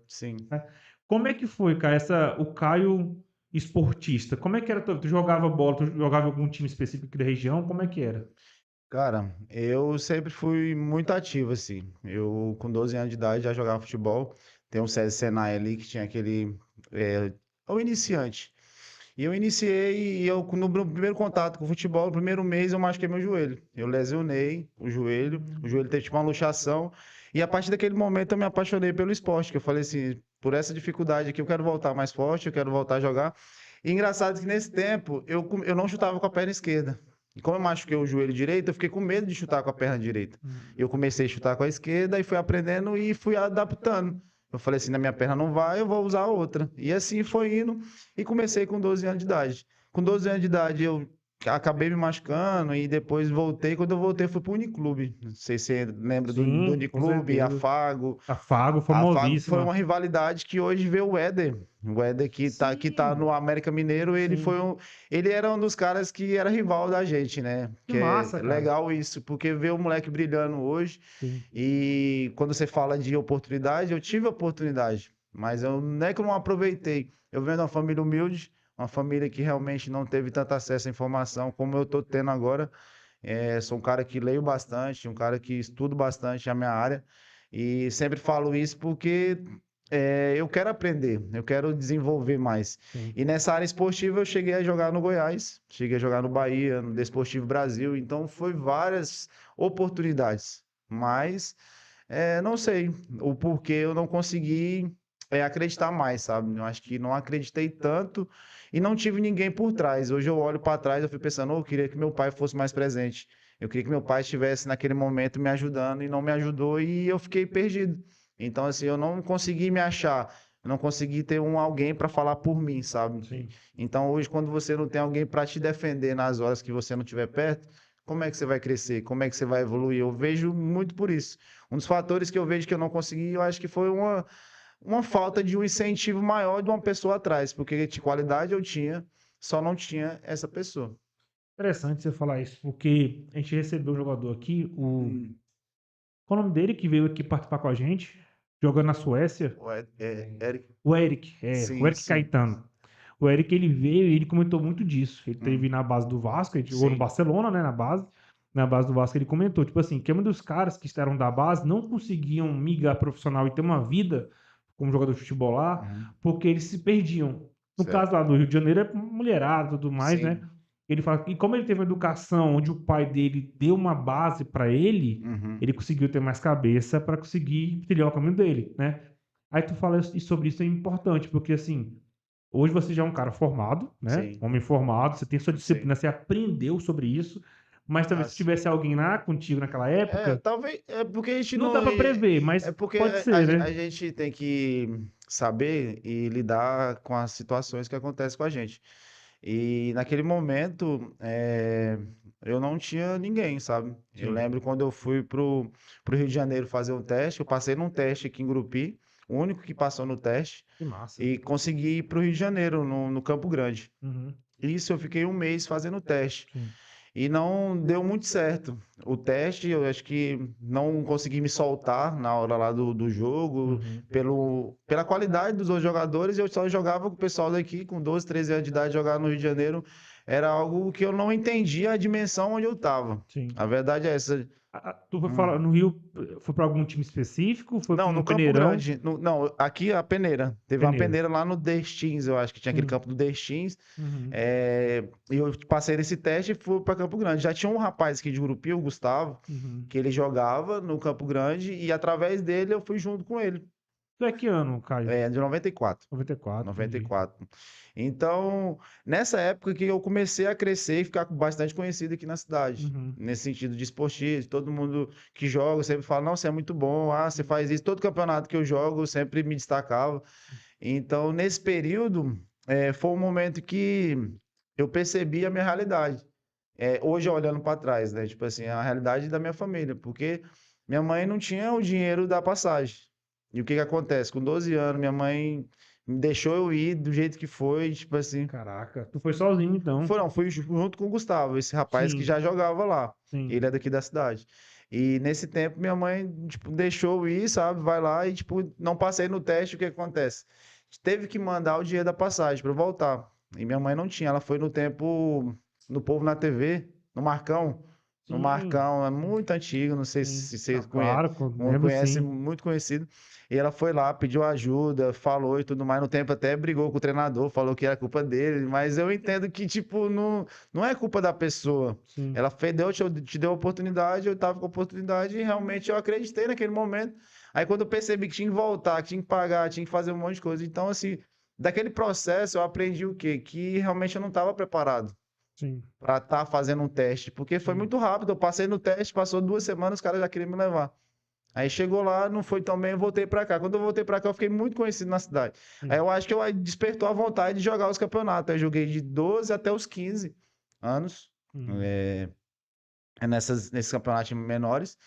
sim. né. Como é que foi, cara, o Caio esportista? Como é que era tu jogava bola, tu jogava em algum time específico aqui da região, como é que era? Cara, eu sempre fui muito ativo, assim. Eu, com 12 anos de idade, já jogava futebol. Tem um SESI Senai ali que tinha aquele. É, o iniciante. E eu iniciei, e eu, no meu primeiro contato com o futebol, no primeiro mês, eu machuquei meu joelho. Eu lesionei o joelho teve tipo uma luxação. E a partir daquele momento eu me apaixonei pelo esporte, que eu falei assim, por essa dificuldade aqui, eu quero voltar mais forte, eu quero voltar a jogar. E engraçado que nesse tempo eu não chutava com a perna esquerda. E como eu machuquei o joelho direito, eu fiquei com medo de chutar com a perna direita. Hum. Eu comecei a chutar com a esquerda e fui aprendendo e fui adaptando. Eu falei assim, na minha perna não vai, eu vou usar a outra. E assim foi indo e comecei com 12 anos de idade. Com 12 anos de idade eu acabei me machucando e depois voltei. Quando eu voltei, fui para o Uniclube. Não sei se você lembra do Sim, com Uniclube, certeza. Afago. A Fago, A Fago foi uma famosíssima. rivalidade que hoje vê o Éder. O Éder que tá no Sim, América Mineiro, sim. ele era um dos caras que era rival da gente, né? Que Que é massa, cara. legal isso, porque ver o moleque brilhando hoje Sim. e quando você fala de oportunidade, eu tive oportunidade, mas eu não é que eu não aproveitei. Eu venho de uma família humilde, uma família que realmente não teve tanto acesso à informação como eu tô tendo agora. Sou um cara que leio bastante, um cara que estudo bastante a minha área e sempre falo isso porque eu quero aprender, eu quero desenvolver mais. Sim. E nessa área esportiva eu cheguei a jogar no Goiás, cheguei a jogar no Bahia, no Desportivo Brasil, então foi várias oportunidades, mas não sei o porquê eu não consegui acreditar mais, sabe? Eu acho que não acreditei tanto e não tive ninguém por trás. Hoje eu olho para trás, eu fico pensando, eu queria que meu pai fosse mais presente. Eu queria que meu pai estivesse naquele momento me ajudando e não me ajudou e eu fiquei perdido. Então, assim, eu não consegui me achar, eu não consegui ter alguém para falar por mim, sabe? Sim. Então, hoje, quando você não tem alguém para te defender nas horas que você não estiver perto, como é que você vai crescer? Como é que você vai evoluir? Eu vejo muito por isso. Um dos fatores que eu vejo que eu não consegui, eu acho que foi uma falta de um incentivo maior de uma pessoa atrás, porque de qualidade eu tinha, só não tinha essa pessoa. Interessante você falar isso, porque a gente recebeu um jogador aqui, Hum, qual o nome dele que veio aqui participar com a gente, jogando na Suécia? Eric, O sim, Eric sim, Caetano. O Eric, ele veio e ele comentou muito disso. Ele teve hum, na base do Vasco, ele jogou no sim, Barcelona, né, na base do Vasco ele comentou, tipo assim, que é um dos caras que eram da base não conseguiam migrar profissional e ter uma vida como jogador de futebol lá, uhum, porque eles se perdiam. No caso certo, lá do Rio de Janeiro é mulherada e tudo mais, né. sim, Ele fala que como ele teve uma educação onde o pai dele deu uma base pra ele, uhum, ele conseguiu ter mais cabeça pra conseguir trilhar o caminho dele, né. Aí tu fala sobre isso é importante, porque assim, hoje você já é um cara formado, né, sim, homem formado, você tem sua sim. disciplina, você aprendeu sobre isso, mas talvez se As- tivesse alguém lá contigo naquela época, talvez, é porque a gente não não. dá pra prever, É mas porque pode ser, a né. gente tem que saber e lidar com as situações que acontecem com a gente. E naquele momento, eu não tinha ninguém, sabe? Eu Sim, lembro quando eu fui pro Rio de Janeiro fazer um teste, eu passei num teste aqui em Grupi, o único que passou no teste, que massa. e consegui ir pro Rio de Janeiro, no Campo Grande. Uhum, Isso eu fiquei um mês fazendo o teste. sim. E não deu muito certo. O teste, eu acho que não consegui me soltar na hora lá do jogo, Uhum. pela qualidade dos outros jogadores, eu só jogava com o pessoal daqui, com 12, 13 anos de idade, jogar no Rio de Janeiro, era algo que eu não entendia a dimensão onde eu estava. Sim. A verdade é essa. Tu foi Hum. falar no Rio, foi pra algum time específico? Foi pra Não, um no Campo Peneirão? Grande. Não, aqui a peneira. Teve uma Peneira. peneira lá no Destins, eu acho que tinha aquele Sim. campo do Destins. Uhum. E eu passei nesse teste e fui para Campo Grande. Já tinha um rapaz aqui de Gurupi, o Gustavo, Uhum. que ele jogava no Campo Grande e através dele eu fui junto com ele. Tu é que ano, Caio? De 94. 94, entendi. 94. Então, nessa época que eu comecei a crescer e ficar bastante conhecido aqui na cidade. Uhum. Nesse sentido de esportista, todo mundo que joga sempre fala, não, você é muito bom, você faz isso. Todo campeonato que eu jogo, eu sempre me destacava. Então, nesse período, foi um momento que eu percebi a minha realidade. Hoje, olhando para trás, né? Tipo assim, a realidade da minha família, porque minha mãe não tinha o dinheiro da passagem. E o que que acontece? Com 12 anos, minha mãe me deixou eu ir do jeito que foi, tipo assim. Caraca, tu foi sozinho então. Não, fui junto com o Gustavo, esse rapaz que Sim, já jogava lá. sim. Ele é daqui da cidade. E nesse tempo minha mãe, tipo, deixou eu ir, sabe? Vai lá e, tipo, não passei no teste, o que acontece? Teve que mandar o dinheiro da passagem para eu voltar. E minha mãe não tinha, ela foi no tempo, no Povo na TV, no Marcão. No Sim, Marcão, é muito antigo, não sei sim. se você Ah, claro, lembro conhece, sim. muito conhecido. E ela foi lá, pediu ajuda, falou e tudo mais. No tempo até brigou com o treinador, falou que era culpa dele. Mas eu entendo que, tipo, não é culpa da pessoa. Sim, Ela fez, te deu a oportunidade, eu tava com a oportunidade e realmente eu acreditei naquele momento. Aí quando eu percebi que tinha que voltar, que tinha que pagar, tinha que fazer um monte de coisa. Então, assim, daquele processo eu aprendi o quê? Que realmente eu não estava preparado sim, para estar fazendo um teste, porque foi sim. muito rápido. Eu passei no teste, passou 2 semanas, os caras já queriam me levar. Aí chegou lá, não foi tão bem, eu voltei para cá. Quando eu voltei para cá, eu fiquei muito conhecido na cidade. Aí Sim. eu acho que eu aí despertou a vontade de jogar os campeonatos. Eu joguei de 12 até os 15 anos, Uhum. nesses campeonatos menores.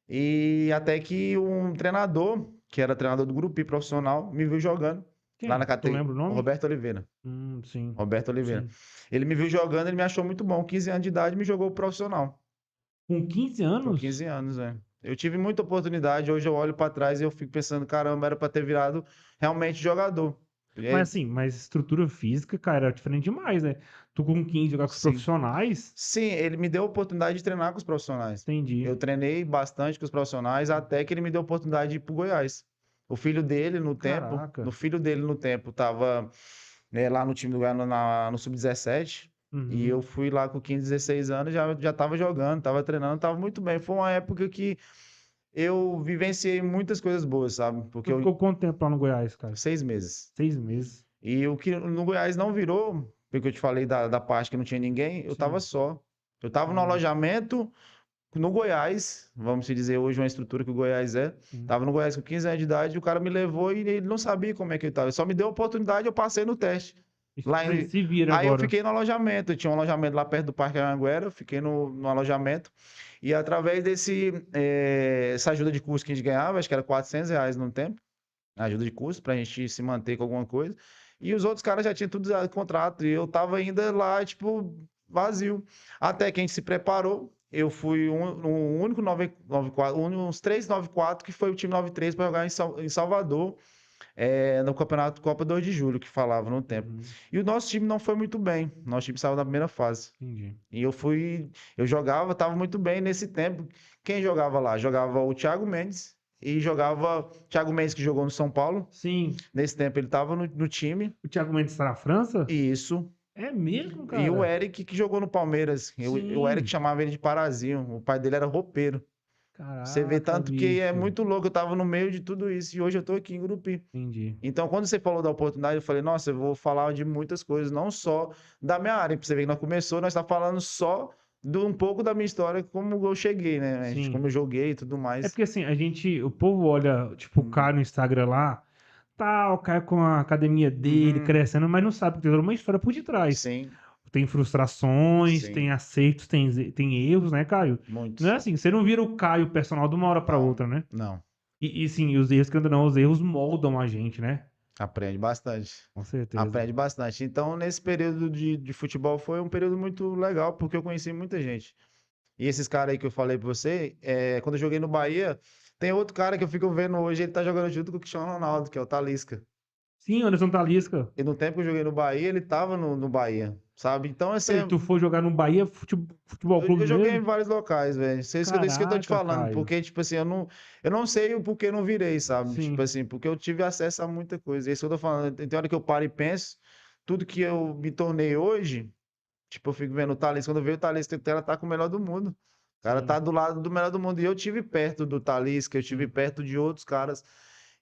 E até que um treinador, que era treinador do grupo profissional, me viu jogando lá na Quem? Tu categoria. lembra o nome? Roberto Oliveira. Sim, Roberto Oliveira. sim. Ele me viu jogando, ele me achou muito bom. 15 anos de idade, me jogou profissional. Com 15 Com anos? 15 anos, é. Eu tive muita oportunidade. Hoje eu olho para trás e eu fico pensando, caramba, era para ter virado realmente jogador. E Mas aí, assim, mas estrutura física, cara, era diferente demais, né? Tu com 15 jogar com os sim. profissionais? Sim, ele me deu a oportunidade de treinar com os profissionais. Entendi. Eu treinei bastante com os profissionais até que ele me deu a oportunidade de ir pro Goiás. O filho dele, no Caraca. filho dele no tempo, tava, né, lá no time do Goiás no Sub-17. E Uhum. eu fui lá com 15, 16 anos, já tava jogando, tava treinando, tava muito bem. Foi uma época que eu vivenciei muitas coisas boas, sabe? Porque Tu eu, ficou quanto tempo lá no Goiás, cara? 6 meses. 6 meses. E o que no Goiás não virou, porque eu te falei da parte que não tinha ninguém, eu tava Sim. só. Eu tava no Hum, alojamento no Goiás, vamos se dizer hoje uma estrutura que o Goiás é. sim. Tava no Goiás com 15 anos de idade, e o cara me levou e ele não sabia como é que eu tava. Ele só me deu a oportunidade, eu passei no teste. Lá Falei, em... se vira Aí eu agora. fiquei no alojamento, eu tinha um alojamento lá perto do Parque Anhanguera, eu fiquei no alojamento. E através essa ajuda de custo que a gente ganhava, acho que era R$ 400 no tempo, ajuda de custo pra gente se manter com alguma coisa. E os outros caras já tinham tudo contrato e eu tava ainda lá, tipo, vazio. Até que a gente se preparou. Eu fui um único 994, uns 394 que foi o time 93 para jogar em Salvador, no campeonato Copa 2 de Julho, que falava no tempo. Uhum. E o nosso time não foi muito bem. Nosso time saiu na primeira fase. Entendi. E eu jogava, tava muito bem nesse tempo. Quem jogava lá? Jogava o Thiago Mendes e jogava Thiago Mendes que jogou no São Paulo. Sim. Nesse tempo ele estava no time. O Thiago Mendes tá na França? E isso. É mesmo, E o cara? Eric que jogou no Palmeiras. O Eric Sim. chamava ele de Parazinho. O pai dele era roupeiro. Você vê Caraca, tanto que é bicho. muito louco. Eu tava no meio de tudo isso e hoje eu tô aqui em Grupi. Entendi. Então, quando você falou da oportunidade, eu falei, nossa, eu vou falar de muitas coisas, não só da minha área. Pra você ver que nós começou, nós tá falando só de um pouco da minha história, como eu cheguei, né? Como Sim. eu joguei e tudo É mais. porque assim, o povo olha, tipo, o Uhum. cara no Instagram lá, tá, o cara com a academia dele Uhum. crescendo, mas não sabe que tem toda uma história por detrás. Sim, Tem frustrações, tem sim, acertos, tem erros, né, Caio? Não é muitos. assim, você não vira o Caio personal de uma hora pra Não, outra, né? não. E sim, os erros, que ainda não, os erros moldam a gente, né? Aprende bastante. Com certeza. Aprende bastante. Então, nesse período de futebol foi um período muito legal, porque eu conheci muita gente. E esses caras aí que eu falei pra você, quando eu joguei no Bahia, tem outro cara que eu fico vendo hoje, ele tá jogando junto com o Cristiano Ronaldo, que é o Talisca. Sim, Anderson Talisca. E no tempo que eu joguei no Bahia, ele tava no Bahia, sabe? Então, assim, Peraí, tu foi jogar no Bahia Futebol eu Clube joguei em mesmo? vários locais, velho. Isso que eu tô te Caraca, falando, Caio. porque, tipo assim, eu não sei o porquê eu não virei, sabe? Tipo Sim, assim, porque eu tive acesso a muita coisa. Isso que eu tô falando. Tem hora que eu paro e penso, tudo que eu me tornei hoje, tipo, eu fico vendo o Thalys. Quando eu vejo o Thalys, ela tá com o melhor do mundo. O cara sim, tá do lado do melhor do mundo. E eu tive perto do Thalys, que eu tive sim. perto de outros caras.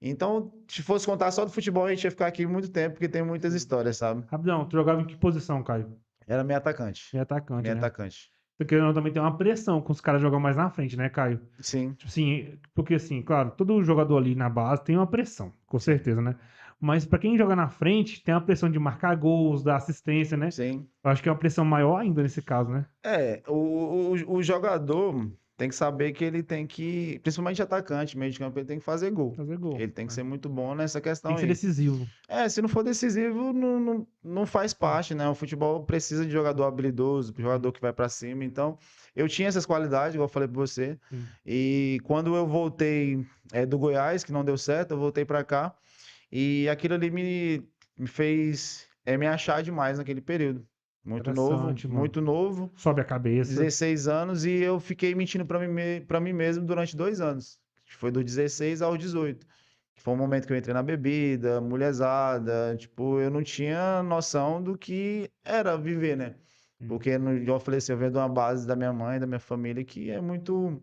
Então, se fosse contar só do futebol, a gente ia ficar aqui muito tempo, porque tem muitas Sim. histórias, sabe? Rapidão, tu jogava em que posição, Caio? Era meio atacante. Meio atacante, Meio né? atacante. Porque eu também tem uma pressão com os caras jogam mais na frente, né, Caio? Sim, Tipo assim, porque assim, claro, todo jogador ali na base tem uma pressão, com sim, certeza, né? Mas pra quem joga na frente, tem a pressão de marcar gols, dar assistência, né? sim. Eu acho que é uma pressão maior ainda nesse caso, né? O jogador, tem que saber que ele tem que, principalmente atacante, meio de campo, ele tem que fazer gol. Fazer gol. Ele tem que Né? ser muito bom nessa Tem questão que ser aí. decisivo. Se não for decisivo, não faz Sim, parte, né? O futebol precisa de jogador habilidoso, sim, jogador que vai pra cima. Então, eu tinha essas qualidades, igual eu falei pra você. sim. E quando eu voltei do Goiás, que não deu certo, eu voltei pra cá. E aquilo ali me fez me achar demais naquele período. Interessante, mano. Muito novo, Sobe a cabeça. 16 anos, e eu fiquei mentindo pra mim mesmo durante 2 anos. Que foi dos 16 aos 18. Que foi um momento que eu entrei na bebida, mulherzada, tipo, eu não tinha noção do que era viver, né? Sim, Porque, igual eu falei assim, eu venho de uma base da minha mãe, da minha família, que é muito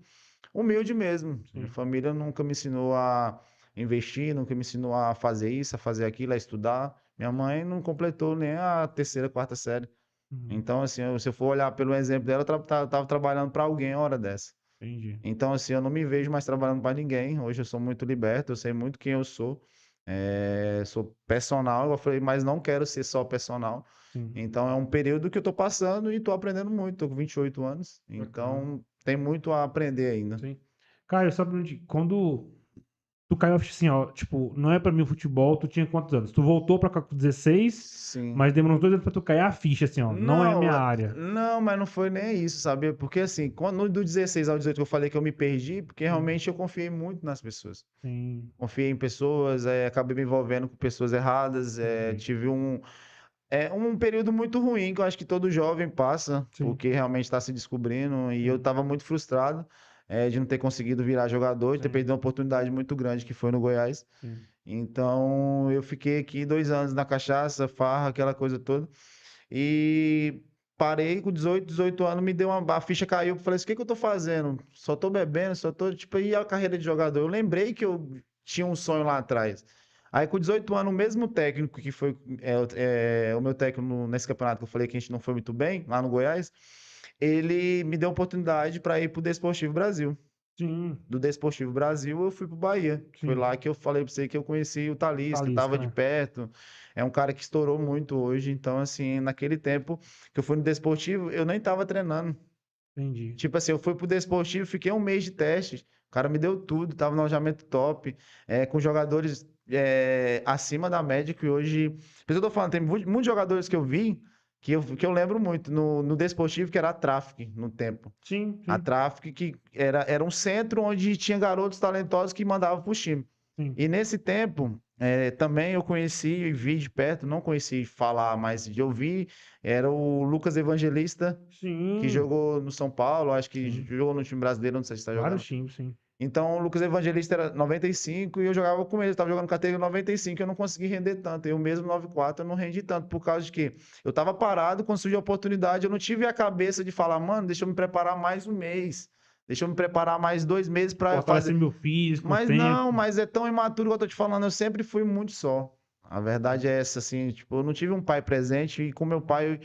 humilde mesmo. Minha sim. família nunca me ensinou a investir, nunca me ensinou a fazer isso, a fazer aquilo, a estudar. Minha mãe não completou nem a terceira, quarta série. Uhum, Então, assim, se eu for olhar pelo exemplo dela, eu tava trabalhando para alguém a hora dessa. entendi. Então, assim, eu não me vejo mais trabalhando para ninguém. Hoje eu sou muito liberto, eu sei muito quem eu sou. Sou personal, eu falei, mas não quero ser só personal. Sim, Então, é um período que eu tô passando e tô aprendendo muito. Tô com 28 anos, bacana. então tem muito a aprender ainda. Sim. Caio, só pra mim, quando tu caiu assim, ó, tipo, não é pra mim o futebol, tu tinha quantos anos? Tu voltou pra cá com 16, Sim. mas demorou uns 2 anos pra tu cair a ficha, assim, ó, não é a minha Não, área. não, mas não foi nem isso, sabe? Porque assim, quando do 16 ao 18 que eu falei que eu me perdi, porque Sim, realmente eu confiei muito nas pessoas. sim, Confiei em pessoas, acabei me envolvendo com pessoas erradas, entendi. tive um período muito ruim que eu acho que todo jovem passa, Sim, porque realmente está se descobrindo, e eu sim, estava muito frustrado, de não ter conseguido virar jogador, de ter sim, perdido uma oportunidade muito grande que foi no Goiás. sim. Então eu fiquei aqui 2 anos na cachaça, farra, aquela coisa toda. E parei com 18 anos, me deu a ficha caiu, eu falei assim, o que que eu tô fazendo? Só tô bebendo, só tô, tipo, e a carreira de jogador? Eu lembrei que eu tinha um sonho lá atrás. Aí com 18 anos, o mesmo técnico que foi o meu técnico nesse campeonato que eu falei que a gente não foi muito bem, lá no Goiás, ele me deu a oportunidade para ir pro Desportivo Brasil. Sim, Do Desportivo Brasil, eu fui pro Bahia. Foi sim. lá que eu falei pra você que eu conheci o Talisca, que Talisca, tava de né? perto. É um cara que estourou muito hoje. Então, assim, naquele tempo que eu fui no Desportivo, eu nem tava treinando. Entendi. Tipo assim, eu fui pro Desportivo, fiquei um mês de teste. O cara me deu tudo, tava no alojamento top, com jogadores acima da média, que hoje. Por isso que eu tô falando, tem muitos jogadores que eu vi que eu lembro muito no Desportivo, que era a Traffic no tempo. Sim, A sim, Traffic, que era um centro onde tinha garotos talentosos que mandavam pro time. sim. E nesse tempo, também eu conheci e vi de perto, não conheci falar, mas de ouvir, era o Lucas Evangelista, que Sim, jogou no São Paulo, acho que sim. jogou no time brasileiro, não sei se está Vários jogando. times, sim. Então, o Lucas Evangelista era 95 e eu jogava com ele. Eu estava jogando categoria 95 e eu não consegui render tanto. Eu mesmo 94 eu não rendi tanto, por causa de que eu estava parado, quando surgiu a oportunidade, eu não tive a cabeça de falar, mano, deixa eu me preparar mais um mês. Deixa eu me preparar mais 2 meses para Fortalecer fazer. meu físico, Mas não, tempo. mas é tão imaturo que eu tô te falando, eu sempre fui muito só. A verdade é essa, assim, tipo, eu não tive um pai presente e com meu pai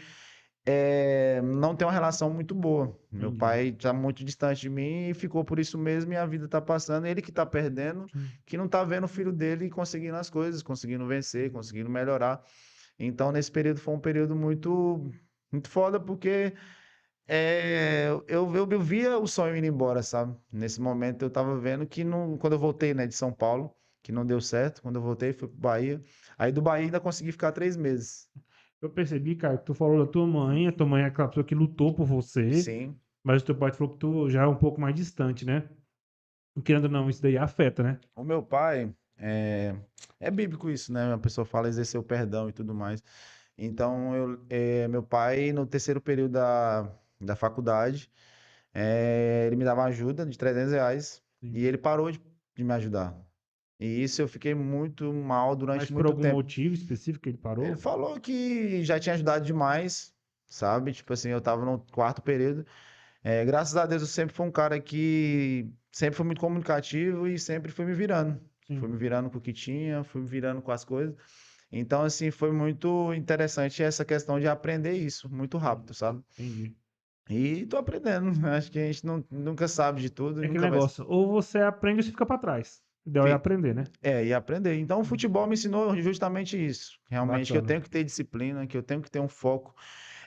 não tem uma relação muito boa. Meu Entendi. pai tá muito distante de mim e ficou por isso mesmo, e a vida tá passando, ele que tá perdendo, Sim. que não tá vendo o filho dele conseguindo as coisas, conseguindo vencer, conseguindo melhorar. Então, nesse período foi um período muito, muito foda, porque eu via o sonho indo embora, sabe? Nesse momento eu tava vendo que não, quando eu voltei, né, de São Paulo, que não deu certo, quando eu voltei fui pro Bahia. Aí do Bahia ainda consegui ficar 3 meses. Eu percebi, cara, que tu falou da tua mãe, a tua mãe é aquela pessoa que lutou por você, Sim. mas o teu pai falou que tu já é um pouco mais distante, né? E querendo ou não, isso daí afeta, né? O meu pai, é bíblico isso, né? A pessoa fala exercer o perdão e tudo mais. Então, meu pai, no terceiro período da faculdade, ele me dava uma ajuda de R$ 300 Sim. e ele parou de me ajudar. E isso eu fiquei muito mal Mas durante por muito algum tempo. motivo específico que ele Ele parou? falou que já tinha ajudado demais, sabe? Tipo assim, eu tava no quarto período. Graças a Deus eu sempre fui um cara que sempre foi muito comunicativo e sempre fui me virando. Fui Sim, me virando com o que tinha, fui me virando com as coisas. Então, assim, foi muito interessante essa questão de aprender isso muito sim. rápido, sabe? Entendi. E tô aprendendo. Acho que a gente nunca sabe de tudo É e aquele nunca vai. negócio, ou você aprende ou você fica pra trás. O ideal é Fi- aprender, né? E aprender. Então, o futebol me ensinou justamente isso. Realmente que eu Bacana. tenho que ter disciplina, que eu tenho que ter um foco.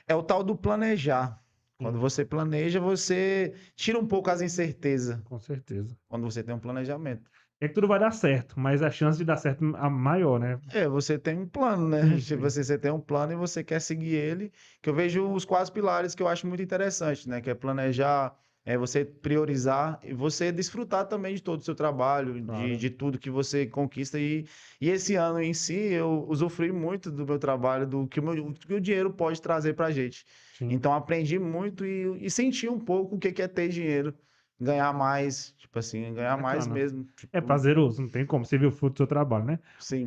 É o tal do planejar. Quando Sim, você planeja, você tira um pouco as incertezas. com certeza. Quando você tem um planejamento. É que tudo vai dar certo, mas a chance de dar certo a maior, né? É, você tem um plano, né? Sim, Tipo sim. assim, você tem um plano e você quer seguir ele, que eu vejo os 4 pilares que eu acho muito interessante, né? Que é planejar, é você priorizar e você desfrutar também de todo o seu trabalho, Claro. de tudo que você conquista. E esse ano em si, eu usufrui muito do meu trabalho, do que o que o dinheiro pode trazer pra gente. Sim. Então, aprendi muito e senti um pouco o que que é ter dinheiro, ganhar mais, tipo assim, ganhar mais Bacana. mesmo. É Tipo, prazeroso, não tem como. Você vê o fruto do seu trabalho, né? sim.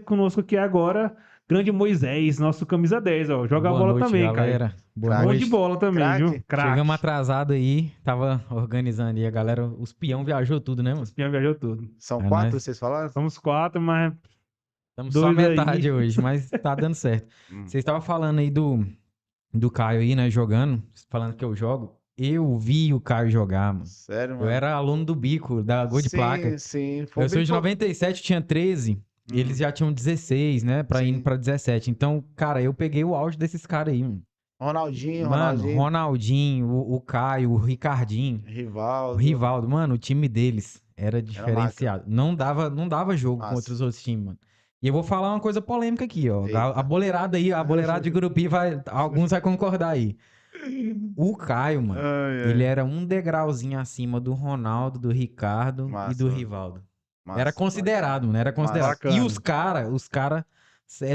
Conosco aqui agora, grande Moisés, nosso camisa 10, ó. Joga a Boa bola noite, também, Caio. galera. Boa Craque. Bom de noite. bola também, viu? Craque. Chegamos Craque. atrasado aí, tava organizando aí a galera, os peão viajou tudo, né, Os mano? pião viajou tudo. São É 4, nós. vocês falaram? Somos 4, mas Estamos só 2 metade aí. hoje, mas tá dando certo. Hum. Vocês estavam falando aí do Caio aí, né, jogando, falando que eu jogo. Eu vi o Caio jogar, mano. Sério, Eu mano? era aluno do Bico, da Gol de Placa. Sim. Eu sou de 97, tinha 13. Eles já tinham 16, né, pra indo Sim. pra 17. Então, cara, eu peguei o auge desses caras aí, mano. Ronaldinho, Mano, Ronaldinho, o Caio, o Ricardinho. O Rivaldo. Rivaldo, mano, o time deles era Era máquina. diferenciado. Não dava jogo Massa. contra os outros times, mano. E eu vou falar uma coisa polêmica aqui, ó. Eita. A boleirada aí, a boleirada de Gurupi vai, alguns vai concordar aí. O Caio, mano, Ai, ele ai. era um degrauzinho acima do Ronaldo, do Ricardo e Massa, do mano. Rivaldo. Massa, Era considerado, mano, era considerado. Bacana. E os cara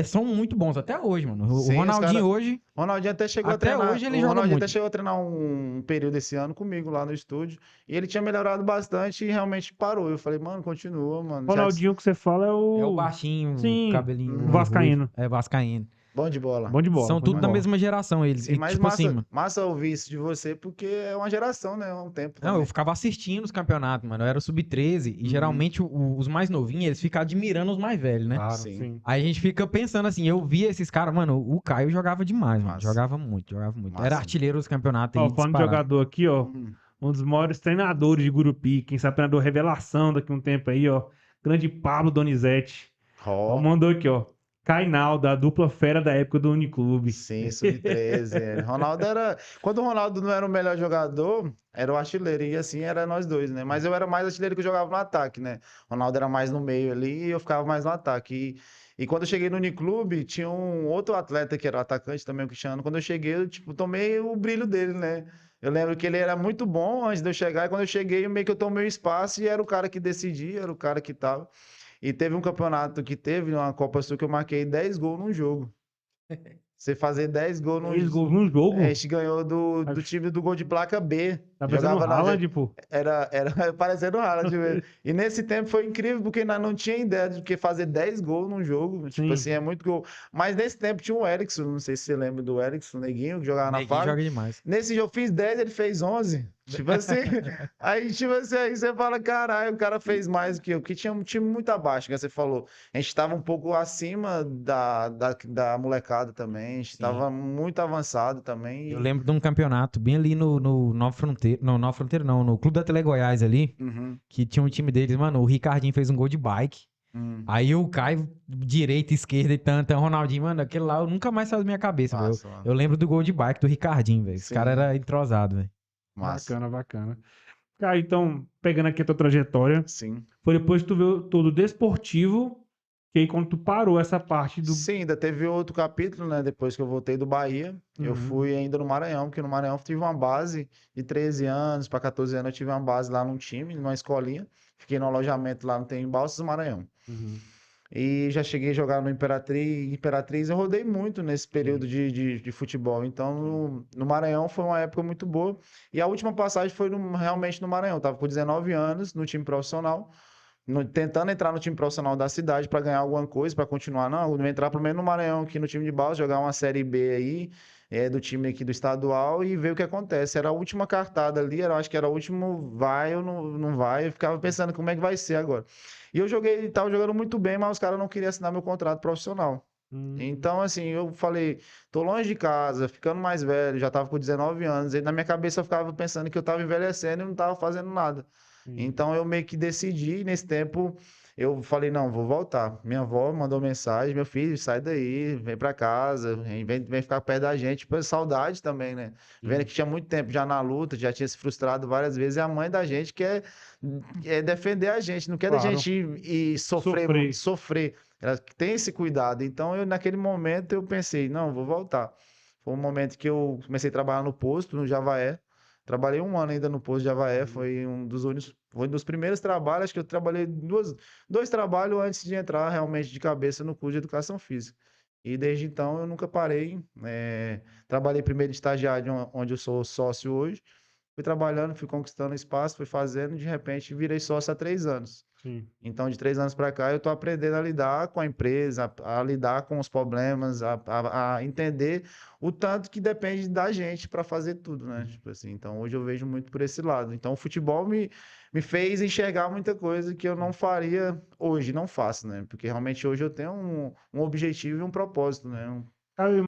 são muito bons até hoje, mano. O Sim, os Ronaldinho cara- hoje, Ronaldinho até chegou até a treinar. hoje ele O joga Ronaldinho muito. até chegou a treinar um período esse ano comigo lá no estúdio. E ele tinha melhorado bastante e realmente parou. Eu falei, mano, continua, mano. Ronaldinho que você fala é É o o. baixinho, o Sim, cabelinho, o ruivo. Vascaíno. É vascaíno. Bom de bola. Bom de bola. São bom de tudo da bola. mesma geração, eles. Sim, E, mas tipo assim, mano. massa ouvir isso de você, porque é uma geração, né? É um tempo Não, eu também. ficava assistindo os campeonatos, mano. Eu era o sub-13 e geralmente os mais novinhos, eles ficam admirando os mais velhos, né? Claro, Sim. sim. Aí a gente fica pensando assim, eu via esses caras, mano, o Caio jogava demais, mano. Massa. Jogava muito, jogava muito. Massa. Era artilheiro dos campeonatos Ó, aí, falando de disparado. jogador aqui, ó. Hum. Um dos maiores treinadores de Gurupi. Quem sabe treinador revelação daqui a um tempo aí, ó. Grande Pablo Donizete. Ó, Ó, mandou aqui, ó. Cainaldo, a dupla fera da época do Uniclube. sim, sub-13. Ronaldo era. Quando o Ronaldo não era o melhor jogador, era o artilheiro. E assim era nós dois, né? Mas eu era mais artilheiro que eu jogava no ataque, né? Ronaldo era mais no meio ali e eu ficava mais no ataque. E quando eu cheguei no Uniclube, tinha um outro atleta que era atacante também, o Cristiano. Quando eu cheguei, eu tipo, tomei o brilho dele, né? Eu lembro que ele era muito bom antes de eu chegar, e quando eu cheguei, meio que eu tomei o espaço e era o cara que decidia, era o cara que tava. E teve um campeonato que teve, uma Copa Sul, que eu marquei 10 gols num jogo. Você fazer 10 gols num 3 gols num jogo. A gente ganhou do time do Gol de Placa B. Tá parecendo o Jogava na. Haaland, pô. Era parecendo o Haaland mesmo. E nesse tempo foi incrível, porque nós não tinha ideia de que fazer 10 gols num jogo. Tipo Sim. assim, é muito gol. Mas nesse tempo tinha o Erickson, não sei se você lembra do Erickson, o Neguinho, que jogava na Neguinho faca. joga demais. Nesse jogo eu fiz 10, ele fez 11. Tipo assim, aí você fala, caralho, o cara fez mais do que eu, que tinha um time muito abaixo, que você falou. A gente tava um pouco acima da molecada também, a gente Sim. tava muito avançado também. Eu lembro de um campeonato bem ali no Nova Fronteira. Não, Nova Fronteira não, no Clube da Tele Goiás ali, Uhum, que tinha um time deles, mano. O Ricardinho fez um gol de bike. Aí o Caio, direita, esquerda e tanto, o Ronaldinho, mano, aquele lá eu nunca mais saiu da minha cabeça, velho. Massa, mano. Eu lembro do gol de bike do Ricardinho, velho. Esse Sim. cara era entrosado, velho. Massa. Bacana, bacana. Cara, então, pegando aqui a tua trajetória, Sim. foi depois que tu viu todo o desportivo, que aí quando tu parou essa parte do... Sim, ainda teve outro capítulo, né? Depois que eu voltei do Bahia, eu Uhum. fui ainda no Maranhão, porque no Maranhão eu tive uma base de 13 anos para 14 anos, eu tive uma base lá num time, numa escolinha. Fiquei no alojamento lá no Tem Balsas do Maranhão. Uhum. E já cheguei a jogar no Imperatriz, eu rodei muito nesse período de futebol. Então, no Maranhão foi uma época muito boa. E a última passagem foi realmente no Maranhão. Eu tava com 19 anos no time profissional, tentando entrar no time profissional da cidade para ganhar alguma coisa, para continuar. Não, vou entrar pelo menos no Maranhão, aqui no time de base, jogar uma Série B aí, do time aqui do estadual e ver o que acontece. Era a última cartada ali, eu acho que era o último vai ou não vai. Eu ficava pensando como é que vai ser agora. E eu tava jogando muito bem, mas os caras não queriam assinar meu contrato profissional. Então, assim, eu falei, tô longe de casa, ficando mais velho, já tava com 19 anos, e na minha cabeça eu ficava pensando que eu tava envelhecendo e não tava fazendo nada. Então, eu meio que decidi, nesse tempo, eu falei, não, vou voltar. Minha avó mandou mensagem, meu filho, sai daí, vem pra casa, vem ficar perto da gente. Tipo, saudade também, né? Vendo que tinha muito tempo já na luta, já tinha se frustrado várias vezes, e a mãe da gente quer defender a gente, não quer da Claro. gente ir Sofrer. sofrer. Ela tem esse cuidado. Então, naquele momento, eu pensei, não, vou voltar. Foi um momento que eu comecei a trabalhar no posto, no Javaé. Trabalhei um ano ainda no posto de Javaé, foi um dos primeiros trabalhos, acho que eu trabalhei dois trabalhos antes de entrar realmente de cabeça no curso de Educação Física. E desde então eu nunca parei. Trabalhei primeiro de estagiário, onde eu sou sócio hoje. Fui trabalhando, fui conquistando espaço, fui fazendo, de repente virei sócio há 3 anos. Sim. Então, de 3 anos para cá, eu estou aprendendo a lidar com a empresa, a lidar com os problemas, a entender o tanto que depende da gente para fazer tudo, né? Tipo assim, então, hoje eu vejo muito por esse lado. Então, o futebol me fez enxergar muita coisa que eu não faria hoje, não faço, né? Porque realmente hoje eu tenho um objetivo e um propósito, né? Cara, eu